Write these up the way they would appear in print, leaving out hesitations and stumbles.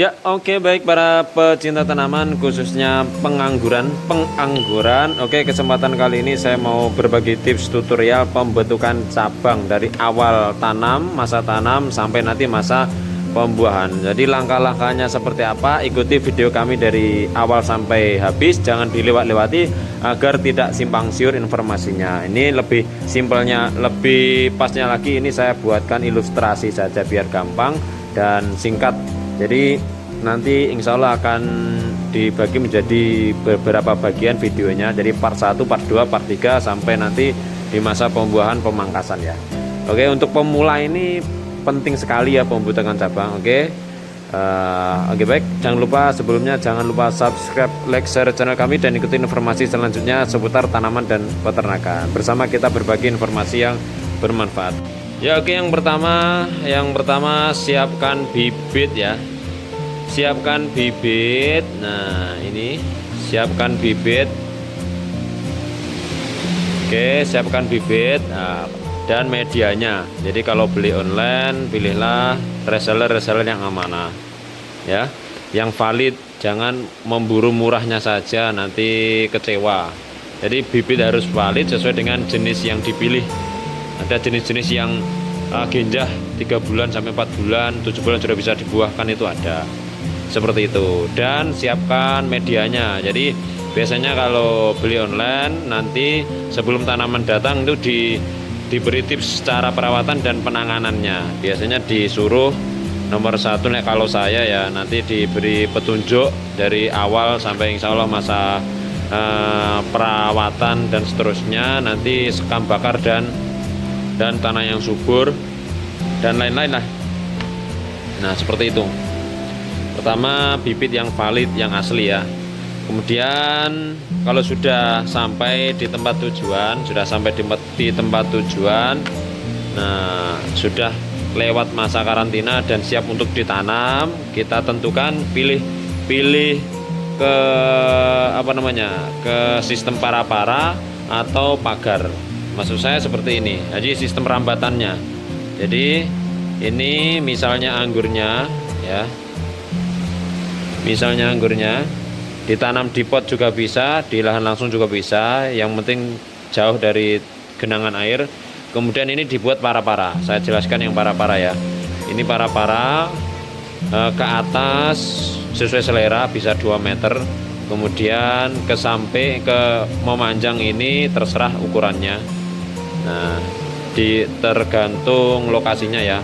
Ya, oke, baik para pecinta tanaman khususnya pengangguran. Oke, kesempatan kali ini saya mau berbagi tips tutorial pembentukan cabang dari awal masa tanam sampai nanti masa pembuahan. Jadi langkah-langkahnya seperti apa? Ikuti video kami dari awal sampai habis, jangan dilewat-lewati agar tidak simpang siur informasinya. Ini lebih simpelnya, lebih pasnya lagi ini saya buatkan ilustrasi saja biar gampang dan singkat. Jadi nanti insya Allah akan dibagi menjadi beberapa bagian videonya. Jadi part 1, part 2, part 3 sampai nanti di masa pembuahan pemangkasan ya. Oke, untuk pemula ini penting sekali ya pembentukan cabang. Oke, baik, jangan lupa subscribe, like, share channel kami dan ikuti informasi selanjutnya seputar tanaman dan peternakan. Bersama kita berbagi informasi yang bermanfaat. Ya, oke, yang pertama siapkan bibit ya. Siapkan bibit. Nah, ini siapkan bibit. Oke, siapkan bibit dan medianya. Jadi kalau beli online, pilihlah reseller yang amanah ya, yang valid. Jangan memburu murahnya saja, nanti kecewa. Jadi bibit harus valid sesuai dengan jenis yang dipilih. Ada jenis-jenis yang genjah 3 bulan sampai 4 bulan, 7 bulan sudah bisa dibuahkan, itu ada seperti itu. Dan siapkan medianya. Jadi biasanya kalau beli online, nanti sebelum tanaman datang itu diberi tips cara perawatan dan penanganannya. Biasanya disuruh nomor 1, kalau saya ya, nanti diberi petunjuk dari awal sampai insya Allah masa perawatan dan seterusnya. Nanti sekam bakar dan tanah yang subur dan lain-lain lah. Nah, seperti itu. Pertama, bibit yang valid, yang asli ya. Kemudian kalau sudah sampai di tempat tujuan, nah sudah lewat masa karantina dan siap untuk ditanam, kita tentukan pilih ke ke sistem para-para atau pagar. Maksud saya seperti ini. Jadi sistem rambatannya. Jadi ini misalnya anggurnya ya. Misalnya anggurnya ditanam di pot juga bisa, di lahan langsung juga bisa, yang penting jauh dari genangan air. Kemudian ini dibuat para-para. Saya jelaskan yang para-para ya. Ini para-para ke atas sesuai selera, bisa 2 meter. Kemudian sampai ke memanjang ini terserah ukurannya. Nah, tergantung lokasinya ya.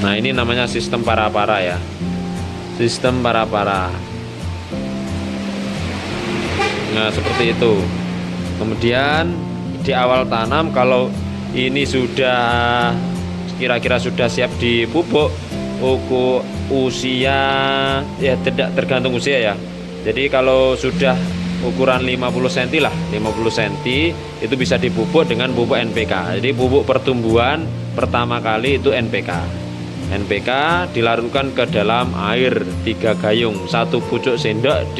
Nah, ini namanya sistem para-para ya. Sistem para-para. Nah, seperti itu. Kemudian di awal tanam, kalau ini sudah kira-kira sudah siap dipupuk, usia ya, tidak tergantung usia ya. Jadi kalau sudah ukuran 50 cm lah, 50 cm itu bisa dipupuk dengan pupuk NPK. Jadi pupuk pertumbuhan pertama kali itu NPK. NPK dilarutkan ke dalam air 3 gayung, 1 pucuk sendok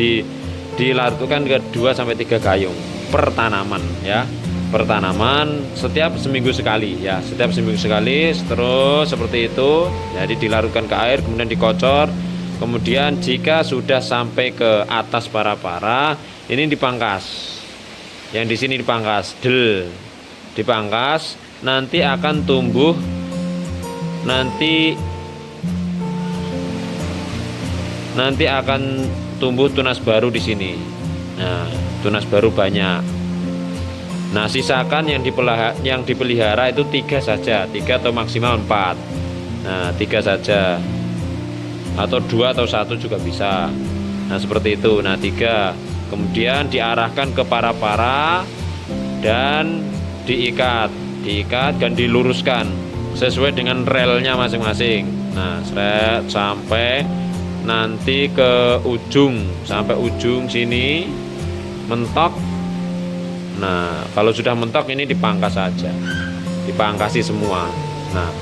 dilarutkan ke 2 sampai 3 gayung per tanaman ya. Per tanaman setiap seminggu sekali ya, setiap seminggu sekali terus seperti itu. Jadi dilarutkan ke air, kemudian dikocor. Kemudian jika sudah sampai ke atas para-para, ini dipangkas. Yang di sini dipangkas, dipangkas, nanti akan tumbuh. Nanti akan tumbuh tunas baru di sini. Nah, tunas baru banyak. Nah, sisakan yang dipelihara itu 3 saja, 3 atau maksimal 4. Nah, 3 saja, atau 2 atau 1 juga bisa. Nah, seperti itu. Nah, 3. Kemudian diarahkan ke para-para dan diikat dan diluruskan sesuai dengan relnya masing-masing. Nah, sampai nanti ke ujung, sampai ujung sini mentok. Nah, kalau sudah mentok ini dipangkas saja, dipangkasi semua. Nah,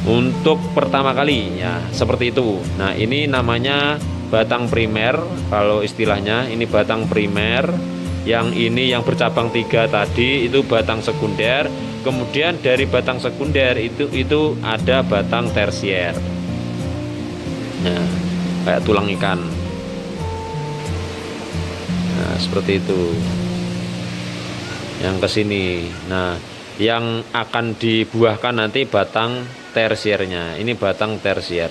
untuk pertama kali ya seperti itu. Nah, ini namanya batang primer. Kalau istilahnya ini batang primer. Yang ini yang bercabang 3 tadi itu batang sekunder. Kemudian dari batang sekunder itu ada batang tersier. Nah, kayak tulang ikan. Nah, seperti itu. Yang ke sini. Nah, yang akan dibuahkan nanti batang tersiernya. Ini batang tersier.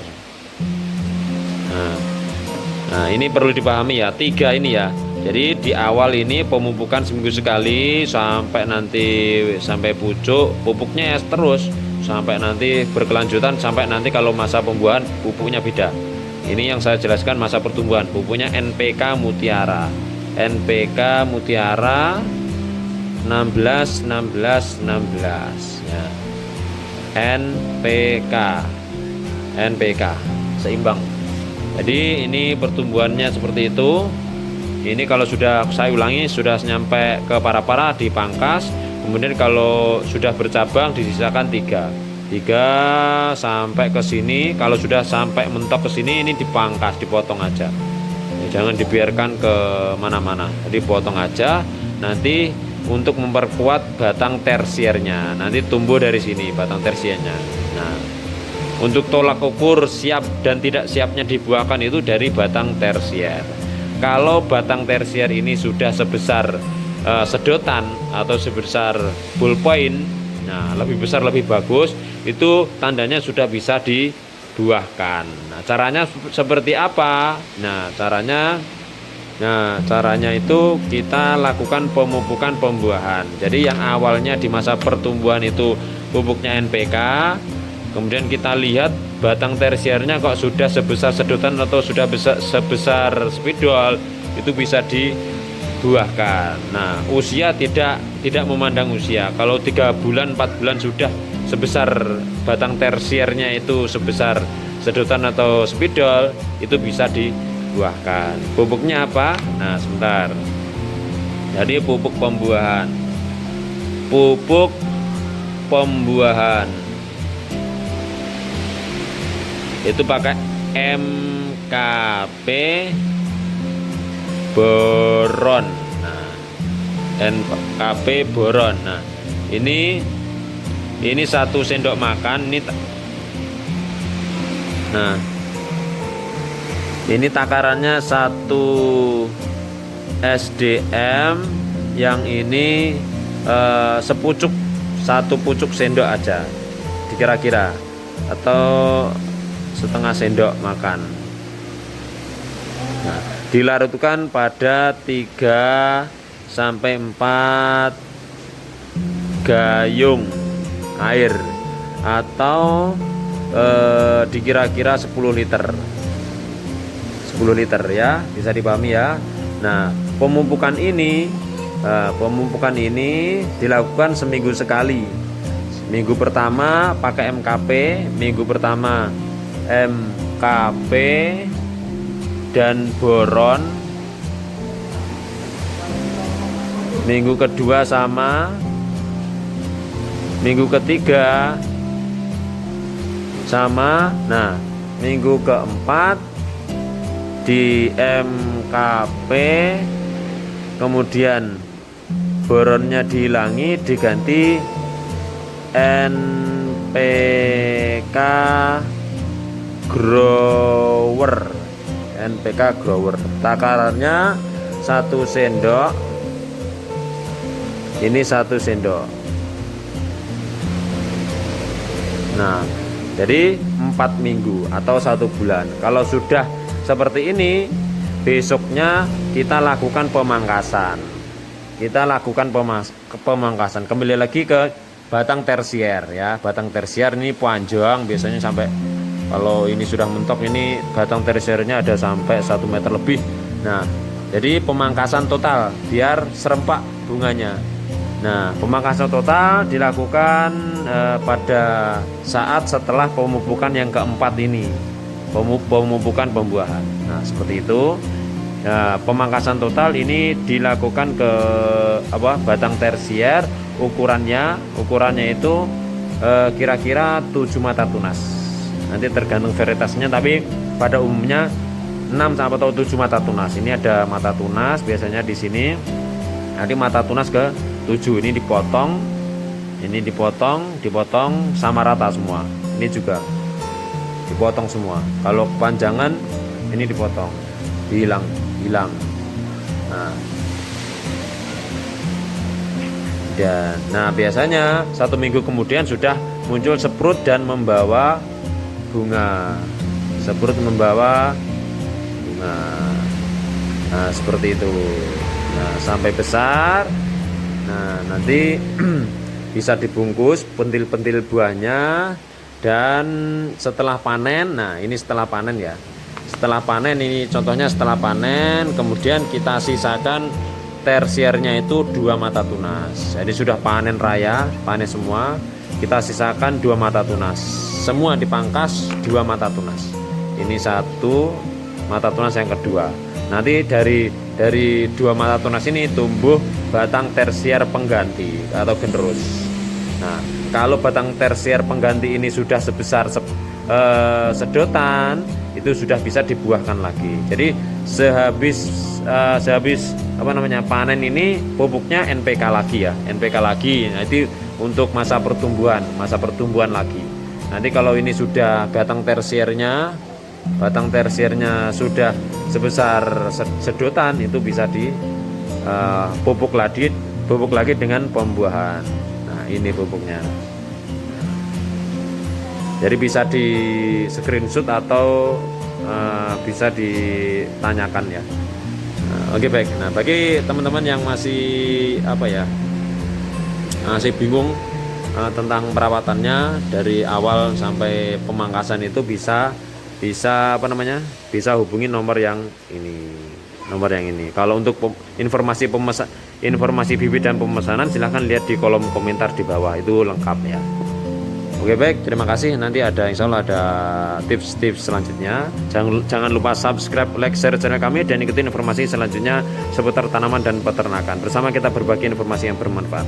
Nah, ini perlu dipahami ya, 3 ini ya. Jadi di awal ini pemupukan seminggu sekali sampai nanti sampai pucuk, pupuknya ya terus sampai nanti berkelanjutan sampai nanti kalau masa pembuahan pupuknya beda. Ini yang saya jelaskan masa pertumbuhan, pupuknya NPK Mutiara. NPK Mutiara 16 16 16 ya. NPK seimbang. Jadi ini pertumbuhannya seperti itu. Ini kalau sudah saya ulangi sudah nyampe ke para-para dipangkas. Kemudian kalau sudah bercabang disisakan 3 sampai ke sini. Kalau sudah sampai mentok ke sini ini dipangkas, dipotong aja. Jangan dibiarkan ke mana-mana. Jadi potong aja. Nanti untuk memperkuat batang tersiernya. Nanti tumbuh dari sini batang tersiernya. Nah, untuk tolak ukur siap dan tidak siapnya dibuahkan itu dari batang tersier. Kalau batang tersier ini sudah sebesar sedotan atau sebesar ballpoint, nah lebih besar lebih bagus, itu tandanya sudah bisa dibuahkan. Nah, caranya seperti apa? Nah, caranya itu kita lakukan pemupukan pembuahan. Jadi yang awalnya di masa pertumbuhan itu pupuknya NPK, kemudian kita lihat batang tersiernya kok sudah sebesar sedotan atau sudah sebesar spidol, itu bisa dibuahkan. Nah, usia tidak memandang usia. Kalau 3 bulan 4 bulan sudah sebesar batang tersiernya itu sebesar sedotan atau spidol, itu bisa dibuahkan. Pupuknya apa? Nah, sebentar. Jadi pupuk pembuahan. Itu pakai MKP boron. Nah, MKP boron. Nah, ini 1 sendok makan ini. Nah, ini takarannya 1 SDM, yang ini sepucuk, 1 pucuk sendok aja kira-kira, atau setengah sendok makan. Nah, dilarutkan pada 3 sampai 4 gayung air atau dikira-kira 10 liter. 10 liter ya, bisa dipahami ya. Nah, pemupukan ini dilakukan seminggu sekali. Minggu pertama pakai MKP, minggu pertama MKP dan boron. Minggu kedua sama, minggu ketiga sama. Nah, minggu keempat di MKP, kemudian boronnya dihilangi, diganti NPK grower. NPK grower takarannya 1 sendok. Ini 1 sendok. Nah, jadi 4 minggu atau 1 bulan. Kalau sudah seperti ini, besoknya kita lakukan pemangkasan. Pemangkasan. Kembali lagi ke batang tersier ya. Batang tersier ini panjang, biasanya sampai, kalau ini sudah mentok, ini batang tersiernya ada sampai 1 meter lebih. Nah, jadi pemangkasan total biar serempak bunganya. Nah, pemangkasan total dilakukan pada saat setelah pemupukan yang keempat ini, pemupukan pembuahan. Nah, seperti itu. Nah, pemangkasan total ini dilakukan ke batang tersier. Ukurannya itu kira-kira 7 mata tunas. Nanti tergantung varietasnya, tapi pada umumnya 6 atau 7 mata tunas. Ini ada mata tunas biasanya di sini. Nanti mata tunas ke 7 ini dipotong, dipotong sama rata semua. Ini juga dipotong semua. Kalau kepanjangan ini dipotong, hilang. Nah, biasanya 1 minggu kemudian sudah muncul seprut dan membawa bunga. Nah, seperti itu. Nah, sampai besar. Nah, nanti bisa dibungkus pentil-pentil buahnya. Dan setelah panen, nah ini setelah panen ya. Setelah panen ini contohnya setelah panen, kemudian kita sisakan tersiernya itu 2 mata tunas. Jadi sudah panen raya, panen semua, kita sisakan 2 mata tunas. Semua dipangkas 2 mata tunas. Ini 1 mata tunas yang kedua. Nanti dari 2 mata tunas ini tumbuh batang tersier pengganti atau generus. Nah, kalau batang tersier pengganti ini sudah sebesar sedotan, itu sudah bisa dibuahkan lagi. Jadi sehabis panen ini pupuknya NPK lagi ya, NPK lagi. Nah, itu untuk masa pertumbuhan lagi. Nanti kalau ini sudah batang tersiernya sudah sebesar sedotan, itu bisa dipupuk lagi dengan pembuahan. Ini pupuknya. Jadi bisa di screenshot atau bisa ditanyakan ya. Oke, baik. Nah, bagi teman-teman yang masih masih bingung tentang perawatannya dari awal sampai pemangkasan, itu bisa hubungi nomor yang ini. Kalau untuk informasi bibit dan pemesanan, silahkan lihat di kolom komentar di bawah, itu lengkap ya. Oke, baik, terima kasih. Nanti insya Allah ada tips-tips selanjutnya. Jangan lupa subscribe, like, share channel kami, dan ikuti informasi selanjutnya seputar tanaman dan peternakan. Bersama kita berbagi informasi yang bermanfaat.